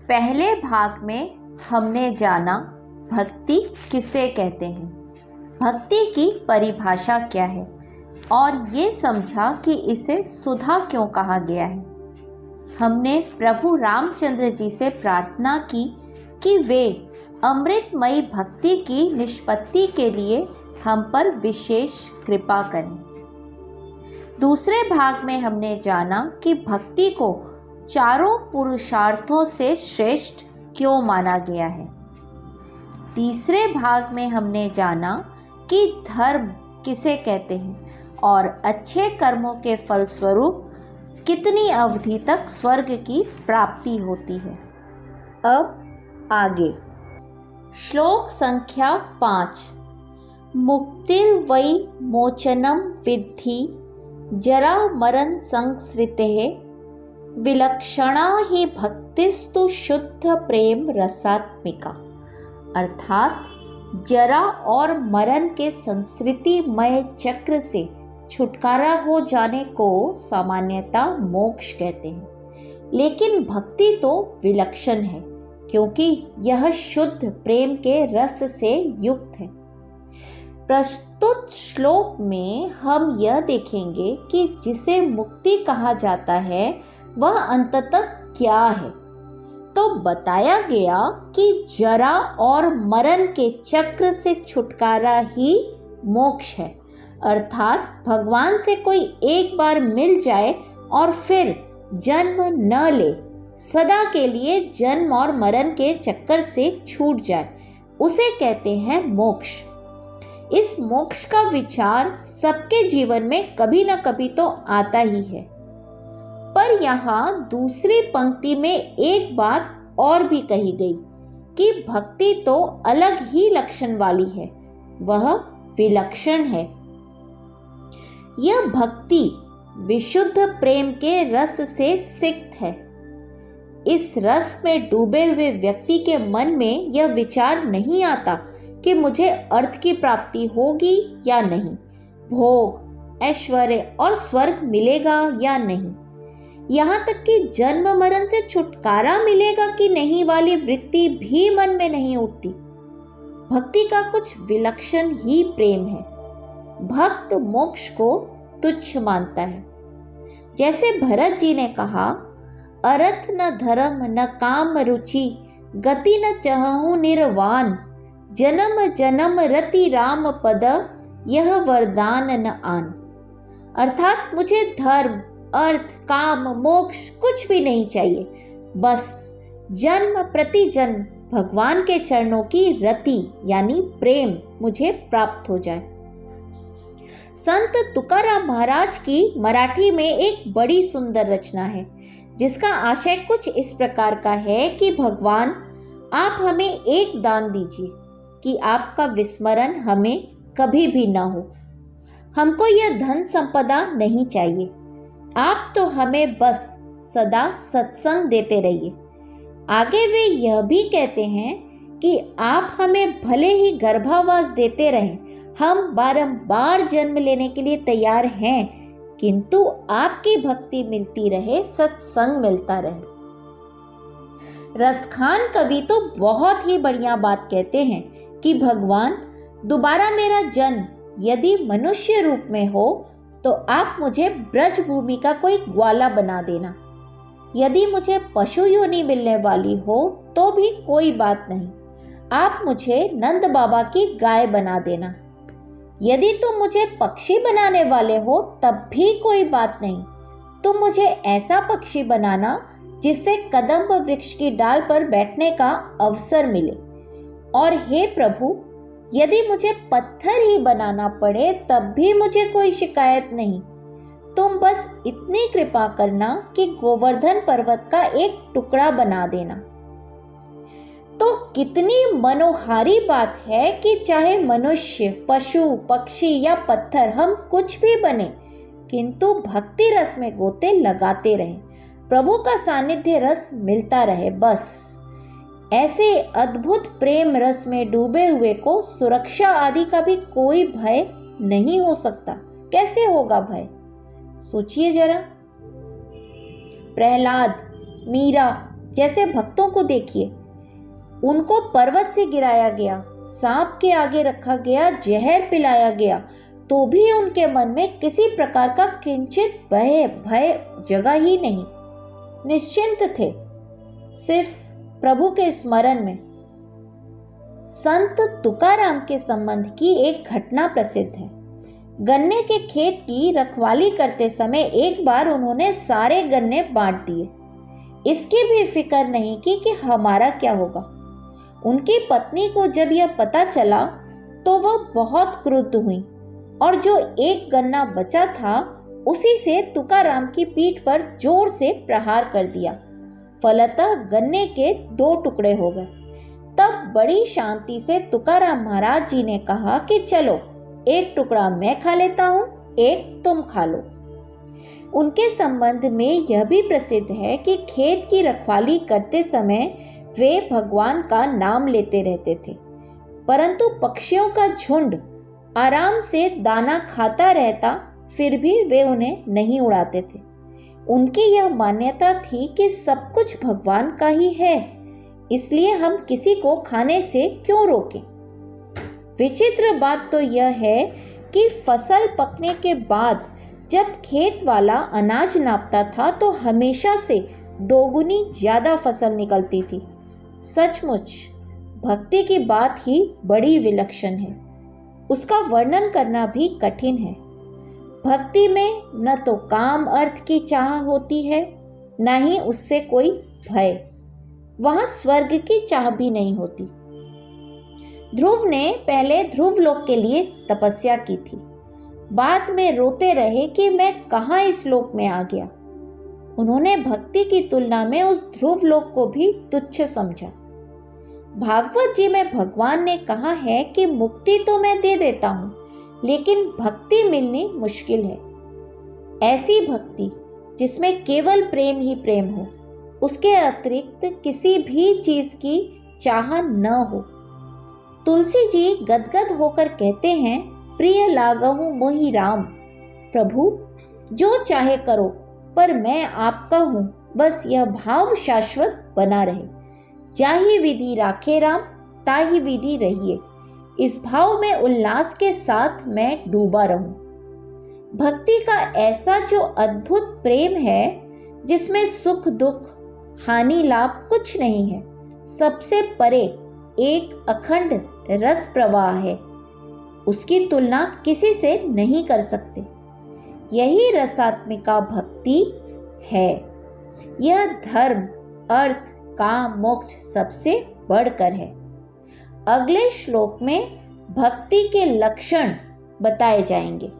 पहले भाग में हमने जाना भक्ति किसे कहते हैं, भक्ति की परिभाषा क्या है और ये समझा कि इसे सुधा क्यों कहा गया है। हमने प्रभु रामचंद्र जी से प्रार्थना की कि वे अमृतमयी भक्ति की निष्पत्ति के लिए हम पर विशेष कृपा करें। दूसरे भाग में हमने जाना कि भक्ति को चारों पुरुषार्थों से श्रेष्ठ क्यों माना गया है। तीसरे भाग में हमने जाना कि धर्म किसे कहते हैं और अच्छे कर्मों के फलस्वरूप कितनी अवधि तक स्वर्ग की प्राप्ति होती है। अब आगे श्लोक संख्या 5। मुक्तिर्वै मोचनं विद्धि जरा मरण संसृतेः विलक्षणा ही भक्तिस्तु शुद्ध प्रेम रसात्मिका। अर्थात जरा और मरण के संस्कृतिमय चक्र से छुटकारा हो जाने को सामान्यतः मोक्ष कहते हैं, लेकिन भक्ति तो विलक्षण है क्योंकि यह शुद्ध प्रेम के रस से युक्त है। प्रस्तुत श्लोक में हम यह देखेंगे कि जिसे मुक्ति कहा जाता है वह अंततः क्या है। तो बताया गया कि जरा और मरण के चक्र से छुटकारा ही मोक्ष है, अर्थात भगवान से कोई एक बार मिल जाए और फिर जन्म न ले, सदा के लिए जन्म और मरण के चक्कर से छूट जाए, उसे कहते हैं मोक्ष। इस मोक्ष का विचार सबके जीवन में कभी न कभी तो आता ही है, पर यहाँ दूसरी पंक्ति में एक बात और भी कही गई कि भक्ति तो अलग ही लक्षण वाली है, वह विलक्षण है। यह भक्ति विशुद्ध प्रेम के रस से सिक्त है। इस रस में डूबे हुए व्यक्ति के मन में यह विचार नहीं आता कि मुझे अर्थ की प्राप्ति होगी या नहीं, भोग, ऐश्वर्य और स्वर्ग मिलेगा या नहीं, यहाँ तक कि जन्म मरण से छुटकारा मिलेगा कि नहीं वाली वृत्ति भी मन में नहीं उठती। भक्ति का कुछ विलक्षण ही प्रेम है। भक्त मोक्ष को तुच्छ मानता है। जैसे भरत जी ने कहा, अर्थ न धर्म न काम रुचि गति न चहु निर्वाण जन्म जन्म रति राम पद यह वरदान न आन। अर्थात मुझे धर्म, अर्थ, काम, मोक्ष कुछ भी नहीं चाहिए, बस जन्म प्रति जन्म भगवान के चरणों की रति यानी प्रेम मुझे प्राप्त हो जाए। संत तुकाराम महाराज की मराठी में एक बड़ी सुंदर रचना है जिसका आशय कुछ इस प्रकार का है कि भगवान आप हमें एक दान दीजिए कि आपका विस्मरण हमें कभी भी ना हो। हमको यह धन संपदा नहीं चाहिए, आप तो हमें बस सदा सत्संग देते रहिए। आगे वे यह भी कहते हैं कि आप हमें भले ही गर्भावास देते रहें, हम बारंबार जन्म लेने के लिए तैयार हैं, किंतु आपकी भक्ति मिलती रहे, सत्संग मिलता रहे। रसखान कवि तो बहुत ही बढ़िया बात कहते हैं कि भगवान दोबारा मेरा जन्म यदि मनुष्य रूप में हो तो आप मुझे ब्रज भूमि का कोई ग्वाला बना देना। यदि मुझे पशु योनि मिलने वाली हो तो भी कोई बात नहीं, आप मुझे नंद बाबा की गाय बना देना। यदि तुम मुझे पक्षी बनाने वाले हो तब भी कोई बात नहीं, तुम मुझे ऐसा पक्षी बनाना जिससे कदम्ब वृक्ष की डाल पर बैठने का अवसर मिले। और हे प्रभु, यदि मुझे पत्थर ही बनाना पड़े तब भी मुझे कोई शिकायत नहीं, तुम बस इतनी कृपा करना कि गोवर्धन पर्वत का एक टुकड़ा बना देना। तो कितनी मनोहारी बात है कि चाहे मनुष्य, पशु, पक्षी या पत्थर हम कुछ भी बने, किंतु भक्ति रस में गोते लगाते रहें, प्रभु का सानिध्य रस मिलता रहे। बस ऐसे अद्भुत प्रेम रस में डूबे हुए को सुरक्षा आदि का भी कोई भय नहीं हो सकता। कैसे होगा भय? सोचिए जरा। प्रहलाद, मीरा, जैसे भक्तों को देखिए, उनको पर्वत से गिराया गया, सांप के आगे रखा गया, जहर पिलाया गया, तो भी उनके मन में किसी प्रकार का किंचित भय जगा ही नहीं। निश्चिंत थे, सिर्फ प्रभु के स्मरण में। संत तुकाराम के संबंध की एक घटना प्रसिद्ध है। गन्ने के खेत की रखवाली करते समय एक बार उन्होंने सारे गन्ने बांट दिए। इसकी भी फिक्र नहीं की कि हमारा क्या होगा। उनकी पत्नी को जब यह पता चला तो वह बहुत क्रुद्ध हुई और जो एक गन्ना बचा था उसी से तुकाराम की पीठ पर जोर से प्रहार कर दिया। फलतः गन्ने के 2 टुकड़े हो गए। तब बड़ी शांति से तुकाराम महाराज जी ने कहा कि चलो, एक टुकड़ा मैं खा लेता हूं, एक तुम खा लो। उनके संबंध में यह भी प्रसिद्ध है कि खेत की रखवाली करते समय वे भगवान का नाम लेते रहते थे, परंतु पक्षियों का झुंड आराम से दाना खाता रहता, फिर भी वे उन्हें नहीं उड़ाते थे। उनकी यह मान्यता थी कि सब कुछ भगवान का ही है, इसलिए हम किसी को खाने से क्यों रोकें। विचित्र बात तो यह है कि फसल पकने के बाद जब खेत वाला अनाज नापता था तो हमेशा से 2 गुनी ज्यादा फसल निकलती थी। सचमुच भक्ति की बात ही बड़ी विलक्षण है, उसका वर्णन करना भी कठिन है। भक्ति में न तो काम अर्थ की चाह होती है, न ही उससे कोई भय। वहां स्वर्ग की चाह भी नहीं होती। ध्रुव ने पहले ध्रुव लोक के लिए तपस्या की थी, बाद में रोते रहे कि मैं कहाँ इस लोक में आ गया। उन्होंने भक्ति की तुलना में उस ध्रुव लोक को भी तुच्छ समझा। भागवत जी में भगवान ने कहा है कि मुक्ति तो मैं दे देता हूं, लेकिन भक्ति मिलनी मुश्किल है। ऐसी भक्ति जिसमें केवल प्रेम ही प्रेम हो, उसके अतिरिक्त किसी भी चीज की चाह न हो। तुलसी जी गदगद होकर कहते हैं, प्रिय लागहु मोहि राम। प्रभु जो चाहे करो, पर मैं आपका हूं, बस यह भाव शाश्वत बना रहे। जाहि विधि राखे राम, ताहि विधि रहिए। इस भाव में उल्लास के साथ मैं डूबा रहूं। भक्ति का ऐसा जो अद्भुत प्रेम है, जिसमें सुख दुख हानि लाभ कुछ नहीं है, सबसे परे एक अखंड रस प्रवाह है, उसकी तुलना किसी से नहीं कर सकते। यही रसात्मिका भक्ति है। यह धर्म अर्थ काम मोक्ष सबसे बढ़कर है। अगले श्लोक में भक्ति के लक्षण बताए जाएंगे।